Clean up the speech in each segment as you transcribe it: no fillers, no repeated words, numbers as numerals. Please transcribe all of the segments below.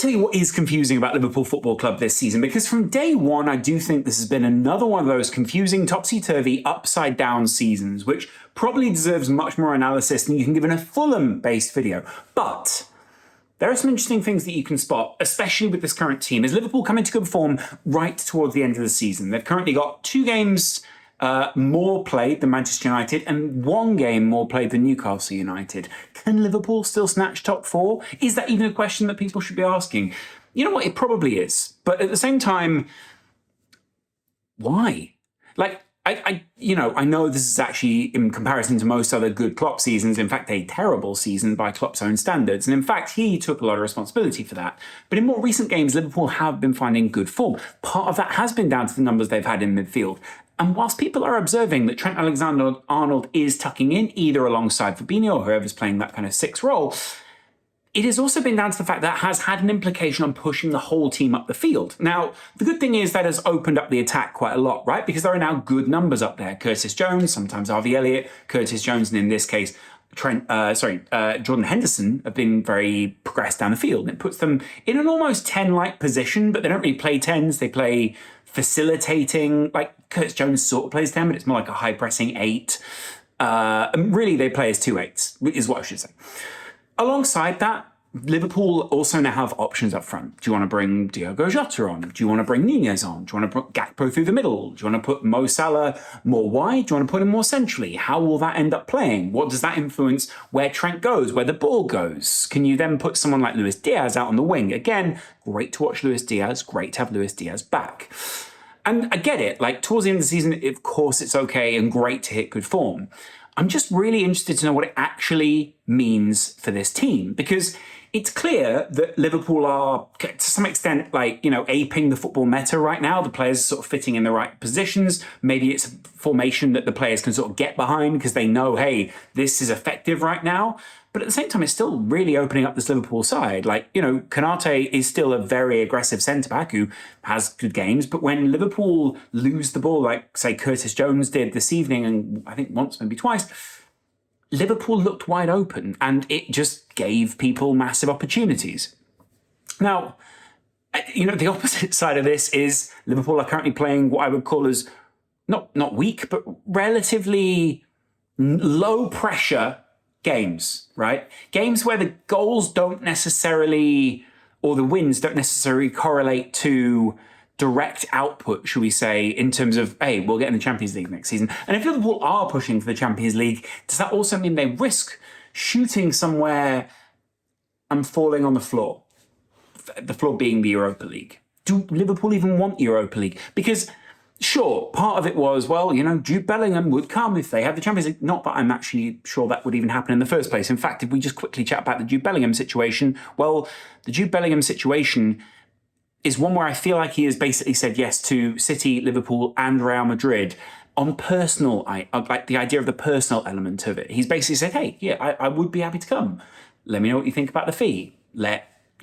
tell you what is confusing about Liverpool Football Club this season, because from day one, I do think this has been another one of those confusing, topsy-turvy, upside-down seasons, which probably deserves much more analysis than you can give in a Fulham-based video. But there are some interesting things that you can spot, especially with this current team, as Liverpool come into good form right towards the end of the season. They've currently got 2 games more played than Manchester United and 1 game more played than Newcastle United. Can Liverpool still snatch top 4? Is that even a question that people should be asking? You know what? It probably is. But at the same time, why? Like, I know this is actually, in comparison to most other good Klopp seasons, in fact, a terrible season by Klopp's own standards. And in fact, he took a lot of responsibility for that. But in more recent games, Liverpool have been finding good form. Part of that has been down to the numbers they've had in midfield. And whilst people are observing that Trent Alexander-Arnold is tucking in either alongside Fabinho or whoever's playing that kind of 6 role, it has also been down to the fact that it has had an implication on pushing the whole team up the field. Now, the good thing is that has opened up the attack quite a lot, right? Because there are now good numbers up there. Curtis Jones, sometimes Harvey Elliott, Curtis Jones, and in this case, Jordan Henderson have been very progressed down the field. It puts them in an almost 10-like position, but they don't really play 10s. They play facilitating, like Curtis Jones sort of plays 10, but it's more like a high-pressing 8. And really, they play as 2 8s, is what I should say. Alongside that, Liverpool also now have options up front. Do you want to bring Diogo Jota on? Do you want to bring Nunez on? Do you want to put Gakpo through the middle? Do you want to put Mo Salah more wide? Do you want to put him more centrally? How will that end up playing? What does that influence where Trent goes, where the ball goes? Can you then put someone like Luis Diaz out on the wing? Again, great to watch Luis Diaz, great to have Luis Diaz back. And I get it, like towards the end of the season, of course it's okay and great to hit good form. I'm just really interested to know what it actually means for this team, because it's clear that Liverpool are, to some extent, aping the football meta right now. The players are sort of fitting in the right positions. Maybe it's a formation that the players can sort of get behind because they know, hey, this is effective right now. But at the same time, it's still really opening up this Liverpool side. Konate is still a very aggressive centre-back who has good games. But when Liverpool lose the ball, like, say, Curtis Jones did this evening, and I think once, maybe twice, Liverpool looked wide open, and it just gave people massive opportunities. Now, the opposite side of this is Liverpool are currently playing what I would call as not weak, but relatively low-pressure games, right? Games where the goals don't necessarily, or the wins don't necessarily correlate to direct output, should we say, in terms of, hey, we'll get in the Champions League next season. And if Liverpool are pushing for the Champions League, does that also mean they risk shooting somewhere and falling on the floor? The floor being the Europa League. Do Liverpool even want Europa League? Because sure, part of it was, Jude Bellingham would come if they had the Champions League. Not that I'm actually sure that would even happen in the first place. In fact, if we just quickly chat about the Jude Bellingham situation, well, the Jude Bellingham situation is one where I feel like he has basically said yes to City, Liverpool, and Real Madrid on personal, like the idea of the personal element of it. He's basically said, hey, yeah, I would be happy to come. Let me know what you think about the fee.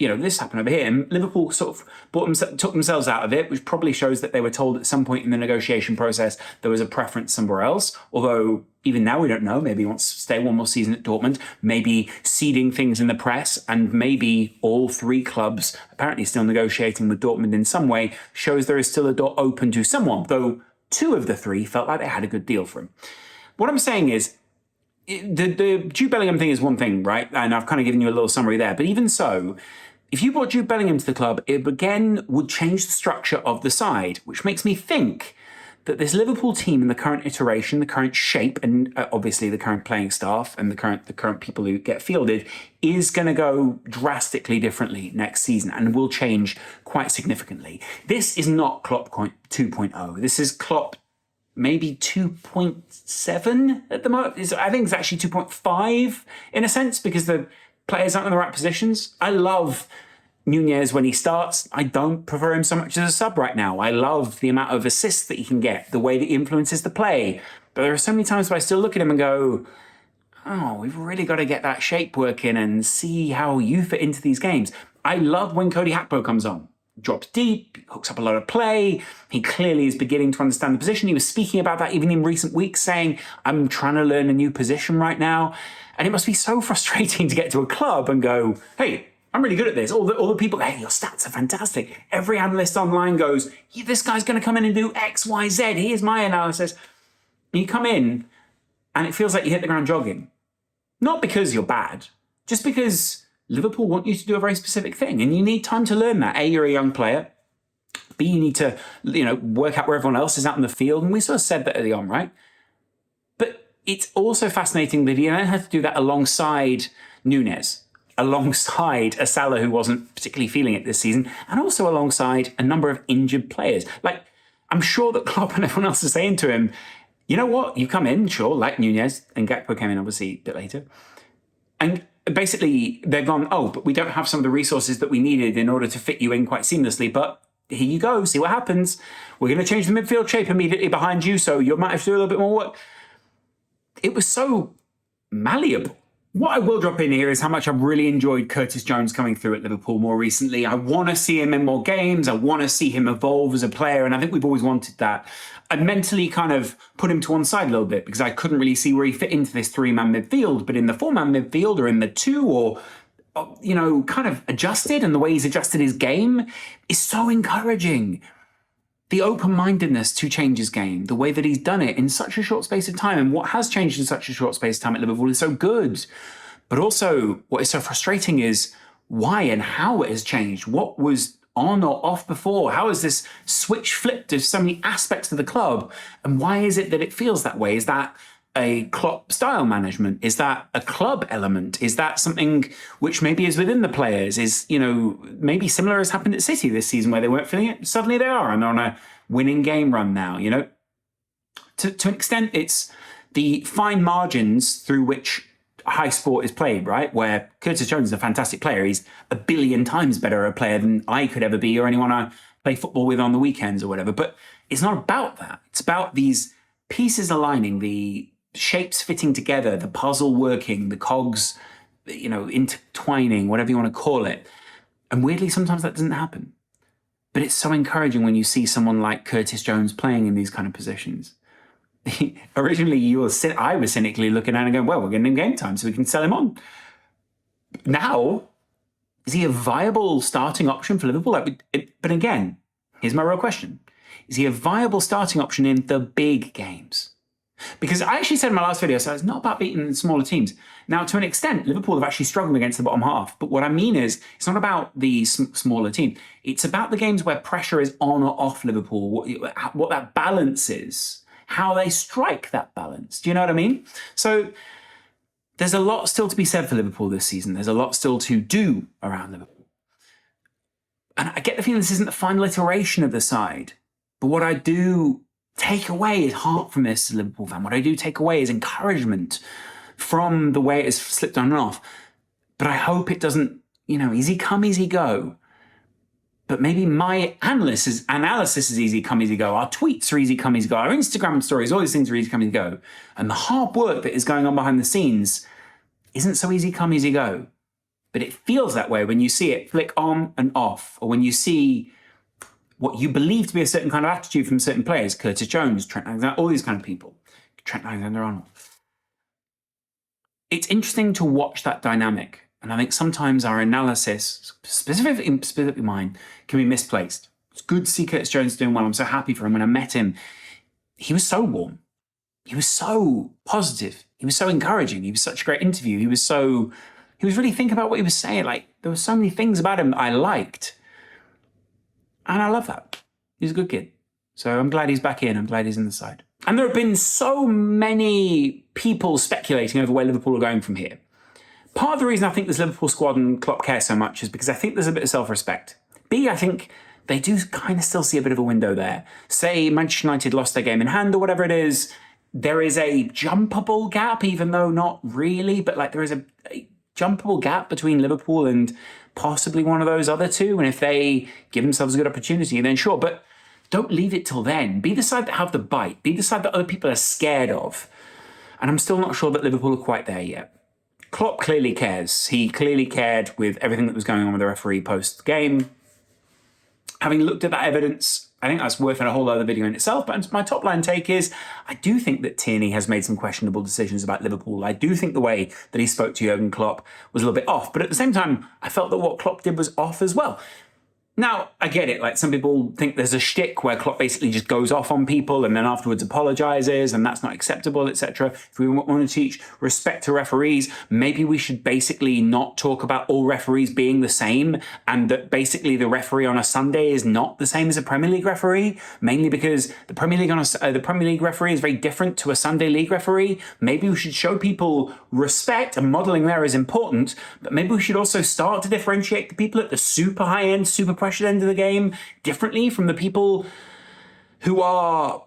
This happened over here. And Liverpool sort of took themselves out of it, which probably shows that they were told at some point in the negotiation process there was a preference somewhere else. Although even now we don't know. Maybe he wants to stay one more season at Dortmund, maybe seeding things in the press, and maybe all 3 clubs apparently still negotiating with Dortmund in some way shows there is still a door open to someone, though 2 of the 3 felt like they had a good deal for him. What I'm saying is, the Jude Bellingham thing is one thing, right? And I've kind of given you a little summary there. But even so, if you brought Jude Bellingham to the club, it again would change the structure of the side, which makes me think that this Liverpool team in the current iteration, the current shape, and obviously the current playing staff and the current people who get fielded is going to go drastically differently next season and will change quite significantly. This is not Klopp 2.0. This is Klopp maybe 2.7 at the moment. I think it's actually 2.5 in a sense, because the players aren't in the right positions. I love Nunez when he starts. I don't prefer him so much as a sub right now. I love the amount of assists that he can get, the way that he influences the play. But there are so many times where I still look at him and go, oh, we've really got to get that shape working and see how you fit into these games. I love when Cody Gakpo comes on. Drops deep, hooks up a lot of play. He clearly is beginning to understand the position. He was speaking about that even in recent weeks, saying, I'm trying to learn a new position right now. And it must be so frustrating to get to a club and go, hey, I'm really good at this. All the people, hey, your stats are fantastic. Every analyst online goes, this guy's going to come in and do X, Y, Z. Here's my analysis. And you come in and it feels like you hit the ground jogging. Not because you're bad, just because Liverpool want you to do a very specific thing. And you need time to learn that. A, you're a young player. B, you need to, work out where everyone else is out in the field. And we sort of said that early on, right? But it's also fascinating that you don't have to do that alongside Núñez, alongside a Salah who wasn't particularly feeling it this season, and also alongside a number of injured players. Like, I'm sure that Klopp and everyone else is saying to him, you know what, you come in, sure, like Núñez, and Gakpo came in obviously a bit later, and basically they've gone, oh, but we don't have some of the resources that we needed in order to fit you in quite seamlessly, but here you go, see what happens. We're going to change the midfield shape immediately behind you, so you might have to do a little bit more work. It was so malleable. What I will drop in here is how much I've really enjoyed Curtis Jones coming through at Liverpool more recently. I want to see him in more games. I want to see him evolve as a player, and I think we've always wanted that. I mentally kind of put him to one side a little bit because I couldn't really see where he fit into this three-man midfield, but in the four-man midfield or in the two or kind of adjusted, and the way he's adjusted his game is so encouraging. The open-mindedness to change his game, the way that he's done it in such a short space of time, and what has changed in such a short space of time at Liverpool is so good. But also, what is so frustrating is why and how it has changed. What was on or off before? How has this switch flipped to so many aspects of the club? And why is it that it feels that way? Is that a Klopp style management? Is that a club element? Is that something which maybe is within the players? Is, maybe similar as happened at City this season where they weren't feeling it? Suddenly they are, and they're on a winning game run now, To an extent, it's the fine margins through which high sport is played, right? Where Curtis Jones is a fantastic player. He's a billion times better a player than I could ever be or anyone I play football with on the weekends or whatever. But it's not about that. It's about these pieces aligning, the shapes fitting together, the puzzle working, the cogs, intertwining, whatever you want to call it. And weirdly, sometimes that doesn't happen. But it's so encouraging when you see someone like Curtis Jones playing in these kind of positions. Originally, I was cynically looking at it and going, well, we're getting him game time so we can sell him on. Now, is he a viable starting option for Liverpool? But again, here's my real question. Is he a viable starting option in the big games? Because I actually said in my last video, so it's not about beating smaller teams. Now, to an extent, Liverpool have actually struggled against the bottom half. But what I mean is, it's not about the smaller team. It's about the games where pressure is on or off Liverpool, what that balance is, how they strike that balance. Do you know what I mean? So there's a lot still to be said for Liverpool this season. There's a lot still to do around Liverpool. And I get the feeling this isn't the final iteration of the side. But what I do take away is heart from this as a Liverpool fan. What I do take away is encouragement from the way it has slipped on and off. But I hope it doesn't, easy come, easy go. But maybe my analysis is easy come, easy go. Our tweets are easy come, easy go. Our Instagram stories, all these things are easy come, easy go. And the hard work that is going on behind the scenes isn't so easy come, easy go. But it feels that way when you see it flick on and off, or when you see what you believe to be a certain kind of attitude from certain players, Curtis Jones, Trent Alexander, all these kind of people, Trent Alexander-Arnold. It's interesting to watch that dynamic. And I think sometimes our analysis, specifically mine, can be misplaced. It's good to see Curtis Jones doing well. I'm so happy for him. When I met him, he was so warm. He was so positive. He was so encouraging. He was such a great interview. He was really thinking about what he was saying. Like, there were so many things about him that I liked. And I love that. He's a good kid. So I'm glad he's back in. I'm glad he's in the side. And there have been so many people speculating over where Liverpool are going from here. Part of the reason I think this Liverpool squad and Klopp care so much is because I think there's a bit of self-respect. B, I think they do kind of still see a bit of a window there. Say Manchester United lost their game in hand or whatever it is, there is a jumpable gap, even though not really, but there is a jumpable gap between Liverpool and possibly one of those other two. And if they give themselves a good opportunity, then sure. But don't leave it till then. Be the side that have the bite. Be the side that other people are scared of. And I'm still not sure that Liverpool are quite there yet. Klopp clearly cares. He clearly cared with everything that was going on with the referee post-game. having looked at that evidence, I think that's worth a whole other video in itself. But my top line take is, I do think that Tierney has made some questionable decisions about Liverpool. I do think the way that he spoke to Jurgen Klopp was a little bit off. But at the same time, I felt that what Klopp did was off as well. Now, I get it. Like, some people think there's a shtick where Klopp basically just goes off on people and then afterwards apologizes, and that's not acceptable, etc. If we want to teach respect to referees, maybe we should basically not talk about all referees being the same, and that basically the referee on a Sunday is not the same as a Premier League referee, mainly because the Premier League referee is very different to a Sunday League referee. Maybe we should show people respect, and modelling there is important, but maybe we should also start to differentiate the people at the super high end, super pressured end of the game differently from the people who are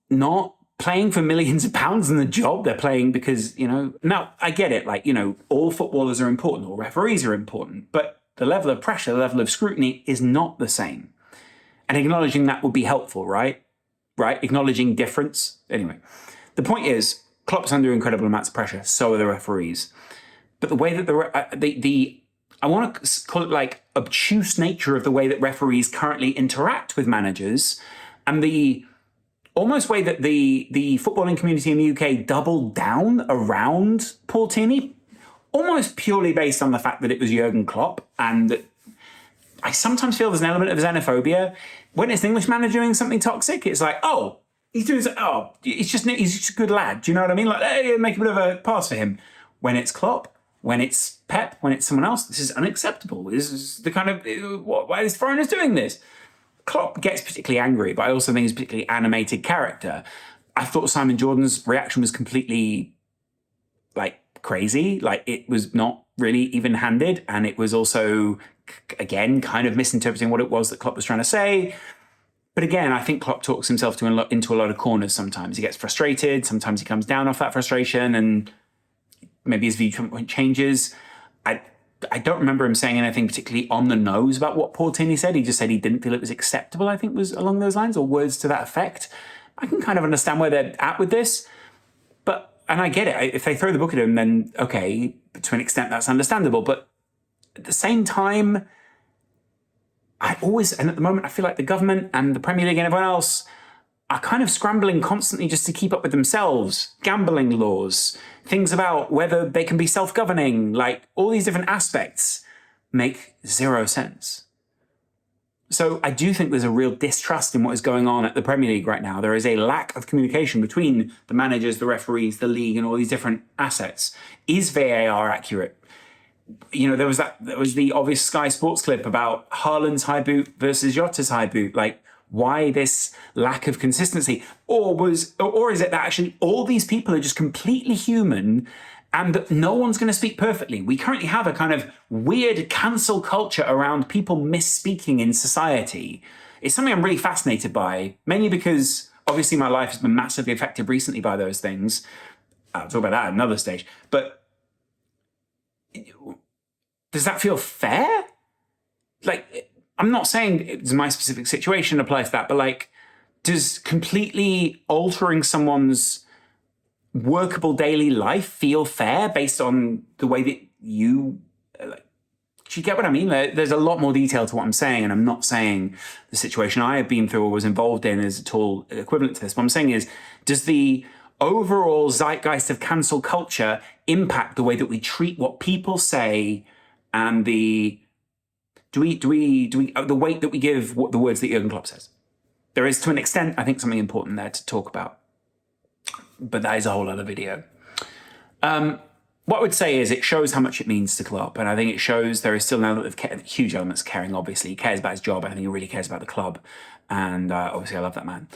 not playing for millions of pounds in the job. They're playing because, now I get it. Like, all footballers are important, all referees are important, but the level of pressure, the level of scrutiny is not the same. And acknowledging that would be helpful, right? Acknowledging difference. Anyway, the point is, Klopp's under incredible amounts of pressure. So are the referees. But the way that I want to call it like obtuse nature of the way that referees currently interact with managers, and the almost way that the footballing community in the UK doubled down around Paul Tierney, almost purely based on the fact that it was Jurgen Klopp. And I sometimes feel there's an element of xenophobia. When it's an English manager doing something toxic, it's like, he's just a good lad. Do you know what I mean? Like, hey, make a bit of a pass for him. When it's Klopp, when it's Pep, when it's someone else, this is unacceptable. This is the kind of, why are these foreigners doing this? Klopp gets particularly angry, but I also think he's a particularly animated character. I thought Simon Jordan's reaction was completely, crazy. It was not really even-handed, and it was also, again, kind of misinterpreting what it was that Klopp was trying to say. But again, I think Klopp talks himself into a lot of corners sometimes. He gets frustrated, sometimes he comes down off that frustration, and maybe his viewpoint changes. I don't remember him saying anything particularly on the nose about what Paul Tierney said. He just said he didn't feel it was acceptable, I think was along those lines, or words to that effect. I can kind of understand where they're at with this. And I get it. If they throw the book at him, then okay, to an extent that's understandable. But at the same time, and at the moment, I feel like the government and the Premier League and everyone else are kind of scrambling constantly just to keep up with themselves. Gambling laws, things about whether they can be self-governing, all these different aspects make zero sense. So I do think there's a real distrust in what is going on at the Premier League right now. There is a lack of communication between the managers, the referees, the league, and all these different assets. Is VAR accurate? There was the obvious Sky Sports clip about Haaland's high boot versus Jota's high boot. Why this lack of consistency? Or is it that actually all these people are just completely human and no one's going to speak perfectly? We currently have a kind of weird cancel culture around people misspeaking in society. It's something I'm really fascinated by, mainly because obviously my life has been massively affected recently by those things. I'll talk about that at another stage. But does that feel fair? I'm not saying my specific situation applies to that, but does completely altering someone's workable daily life feel fair based on the way that you, do you get what I mean? There's a lot more detail to what I'm saying, and I'm not saying the situation I have been through or was involved in is at all equivalent to this. What I'm saying is, does the overall zeitgeist of cancel culture impact the way that we treat what people say, and the weight that we give the words that Jurgen Klopp says? There is, to an extent, I think, something important there to talk about. But that is a whole other video. What I would say is it shows how much it means to Klopp, and I think it shows there is still an element of huge elements of caring, obviously. He cares about his job, and I think he really cares about the club. And obviously I love that man.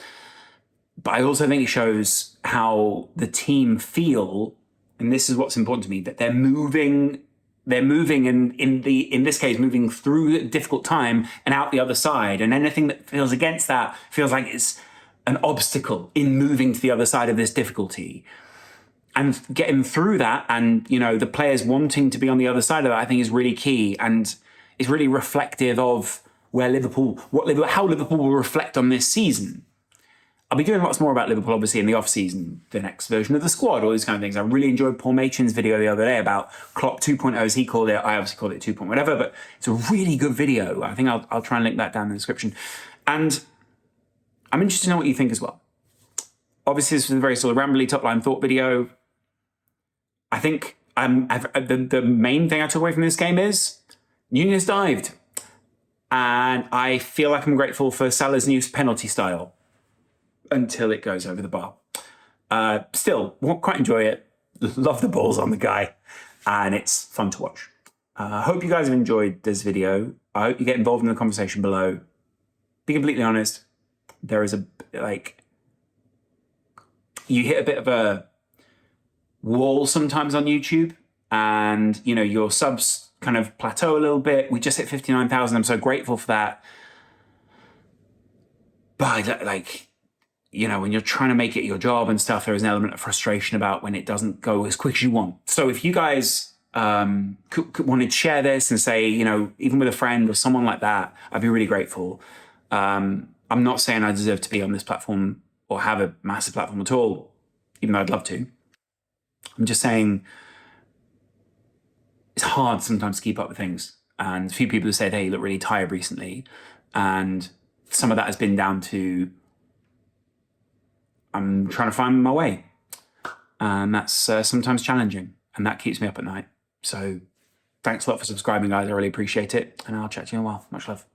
But I also think it shows how the team feel, and this is what's important to me, that they're moving and in this case moving through a difficult time and out the other side, and anything that feels against that feels like it's an obstacle in moving to the other side of this difficulty. And getting through that, and the players wanting to be on the other side of that, I think is really key, and is really reflective of how Liverpool will reflect on this season. I'll be doing lots more about Liverpool, obviously, in the off-season, the next version of the squad, all these kind of things. I really enjoyed Paul Machin's video the other day about Klopp 2.0, as he called it. I obviously called it 2. Whatever, but it's a really good video. I think I'll try and link that down in the description. And I'm interested to know what you think as well. Obviously, this was a very sort of rambly top-line thought video. I think the main thing I took away from this game is Nunez dived. And I feel like I'm grateful for Salah's new penalty style until it goes over the bar. Still, won't quite enjoy it. Love the balls on the guy. And it's fun to watch. I hope you guys have enjoyed this video. I hope you get involved in the conversation below. Be completely honest. There is you hit a bit of a wall sometimes on YouTube. And, your subs kind of plateau a little bit. We just hit 59,000. I'm so grateful for that. But when you're trying to make it your job and stuff, there is an element of frustration about when it doesn't go as quick as you want. So if you guys wanted to share this and say, even with a friend or someone like that, I'd be really grateful. I'm not saying I deserve to be on this platform or have a massive platform at all, even though I'd love to. I'm just saying it's hard sometimes to keep up with things. And a few people have said, hey, you look really tired recently. And some of that has been down to I'm trying to find my way. And that's sometimes challenging. And that keeps me up at night. So thanks a lot for subscribing, guys. I really appreciate it. And I'll chat to you in a while. Much love.